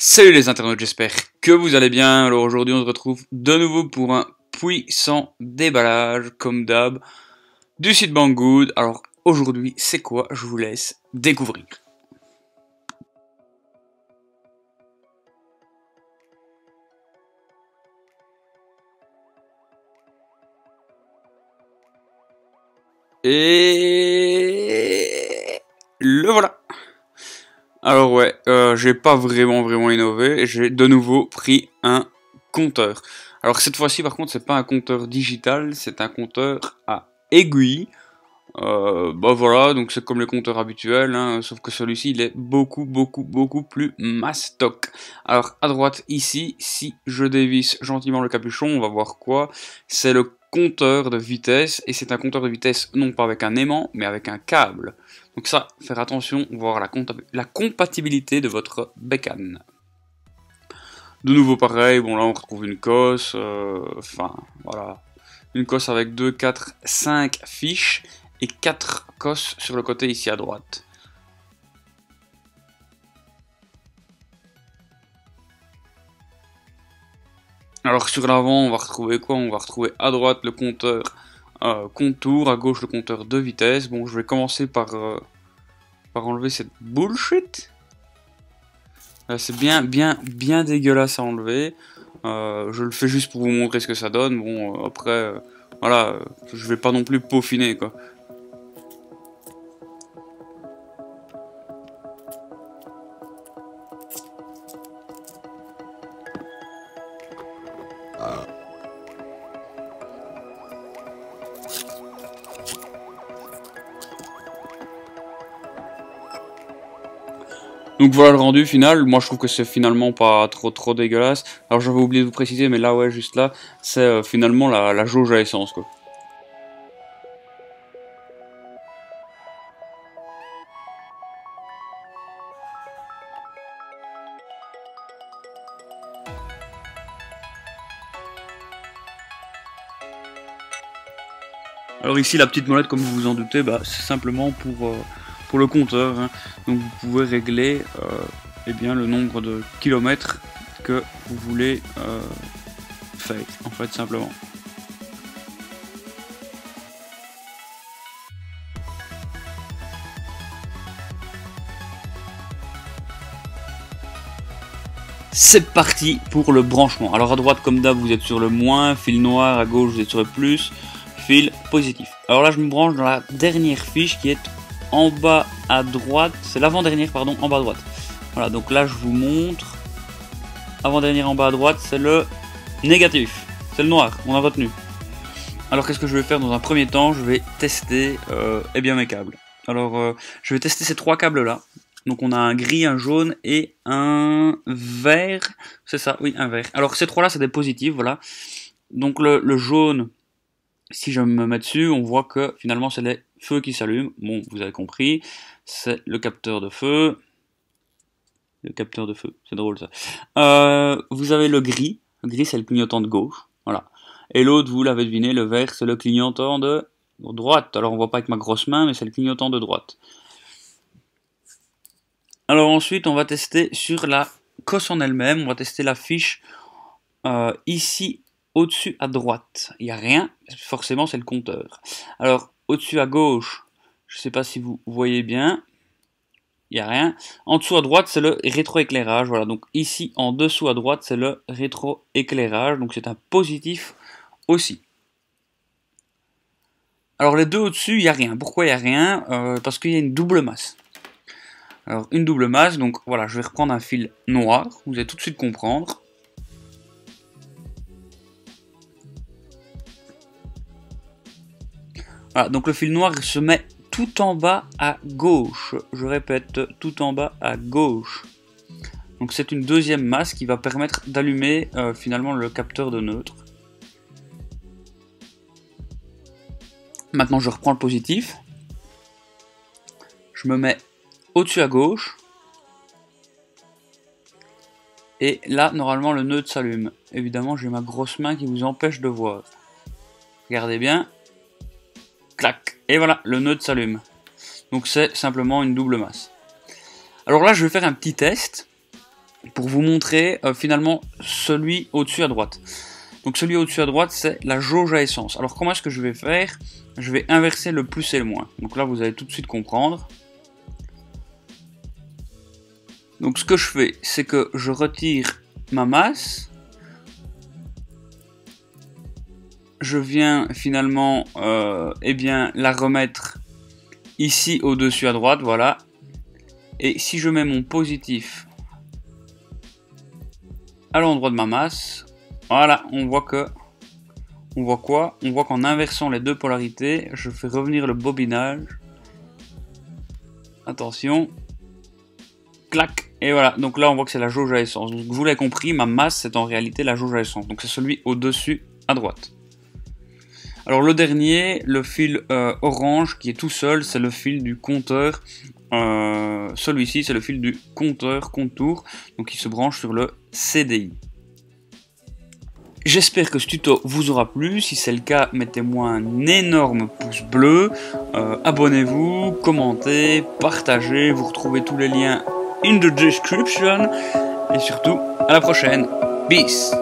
Salut les internautes, j'espère que vous allez bien. Alors aujourd'hui on se retrouve de nouveau pour un puissant déballage, comme d'hab, du site Banggood. Alors aujourd'hui c'est quoi? Je vous laisse découvrir. Et le voilà. Alors ouais, j'ai pas vraiment innové, j'ai de nouveau pris un compteur. Alors cette fois-ci par contre c'est pas un compteur digital, c'est un compteur à aiguille. Bah voilà, donc c'est comme les compteurs habituels, hein, sauf que celui-ci il est beaucoup plus mastoc. Alors à droite ici, si je dévisse gentiment le capuchon, on va voir quoi. C'est le compteur de vitesse, et c'est un compteur de vitesse non pas avec un aimant, mais avec un câble. Donc ça, faire attention, voir la compatibilité de votre bécane. De nouveau pareil, bon là on retrouve une cosse, enfin voilà, une cosse avec 2, 4, 5 fiches et 4 cosses sur le côté ici à droite. Alors sur l'avant on va retrouver quoi? On va retrouver à droite le compteur contour, à gauche le compteur de vitesse. Bon, je vais commencer par enlever cette bullshit. C'est bien dégueulasse à enlever. Je le fais juste pour vous montrer ce que ça donne. Bon, après, voilà, je vais pas non plus peaufiner, quoi. Donc voilà le rendu final. Moi je trouve que c'est finalement pas trop dégueulasse. Alors j'avais oublié de vous préciser, mais là ouais, juste là, c'est finalement la jauge à essence, quoi. Alors ici la petite molette, comme vous vous en doutez, bah, c'est simplement pour le compteur, hein. Donc vous pouvez régler eh bien, le nombre de kilomètres que vous voulez faire, en fait, simplement. C'est parti pour le branchement. Alors à droite, comme d'hab, vous êtes sur le moins, fil noir, à gauche vous êtes sur le plus, fil positif. Alors là je me branche dans la dernière fiche qui est en bas à droite, c'est l'avant-dernière, pardon, en bas à droite. Voilà, donc là je vous montre, avant-dernière en bas à droite, c'est le négatif, c'est le noir, on a retenu. Alors qu'est-ce que je vais faire dans un premier temps? Je vais tester eh bien mes câbles. Alors je vais tester ces trois câbles là. Donc on a un gris, un jaune et un vert. C'est ça, oui, un vert. Alors ces trois-là, c'est des positifs, voilà. Donc le jaune, si je me mets dessus, on voit que finalement c'est les feux qui s'allument. Bon, vous avez compris, c'est le capteur de feu. Le capteur de feu, c'est drôle ça. Vous avez le gris. Le gris, c'est le clignotant de gauche, voilà. Et l'autre, vous l'avez deviné, le vert, c'est le clignotant de droite. Alors on voit pas avec ma grosse main, mais c'est le clignotant de droite. Alors ensuite, on va tester sur la cosse en elle-même, on va tester la fiche ici au-dessus à droite. Il n'y a rien, forcément c'est le compteur. Alors au-dessus à gauche, je ne sais pas si vous voyez bien, il n'y a rien. En dessous à droite, c'est le rétroéclairage. Voilà, donc ici en dessous à droite, c'est le rétroéclairage, donc c'est un positif aussi. Alors les deux au-dessus, il n'y a rien. Pourquoi il n'y a rien? Parce qu'il y a une double masse. Alors une double masse, donc voilà, je vais reprendre un fil noir, vous allez tout de suite comprendre. Voilà, donc le fil noir il se met tout en bas à gauche, je répète, tout en bas à gauche. Donc c'est une deuxième masse qui va permettre d'allumer finalement le capteur de neutre. Maintenant je reprends le positif. Je me mets au-dessus à gauche. Et là, normalement, le neutre s'allume. Évidemment, j'ai ma grosse main qui vous empêche de voir. Regardez bien. Clac. Et voilà, le neutre s'allume. Donc c'est simplement une double masse. Alors là, je vais faire un petit test. pour vous montrer finalement celui au-dessus à droite. Donc celui au-dessus à droite, c'est la jauge à essence. Alors comment est-ce que je vais faire? Je vais inverser le plus et le moins. Donc là, vous allez tout de suite comprendre. Donc ce que je fais, c'est que je retire ma masse. Je viens finalement eh bien, la remettre ici au-dessus à droite, voilà. Et si je mets mon positif à l'endroit de ma masse, voilà, on voit que... On voit quoi? On voit qu'en inversant les deux polarités, je fais revenir le bobinage. Attention. Clac. Et voilà, donc là on voit que c'est la jauge à essence. Donc vous l'avez compris, ma masse c'est en réalité la jauge à essence. Donc c'est celui au-dessus à droite. Alors le dernier, le fil orange qui est tout seul, c'est le fil du compteur. Celui-ci c'est le fil du compteur contour, donc il se branche sur le CDI. J'espère que ce tuto vous aura plu. Si c'est le cas, mettez-moi un énorme pouce bleu, abonnez-vous, commentez, partagez, vous retrouvez tous les liens in the description, et surtout à la prochaine. Peace.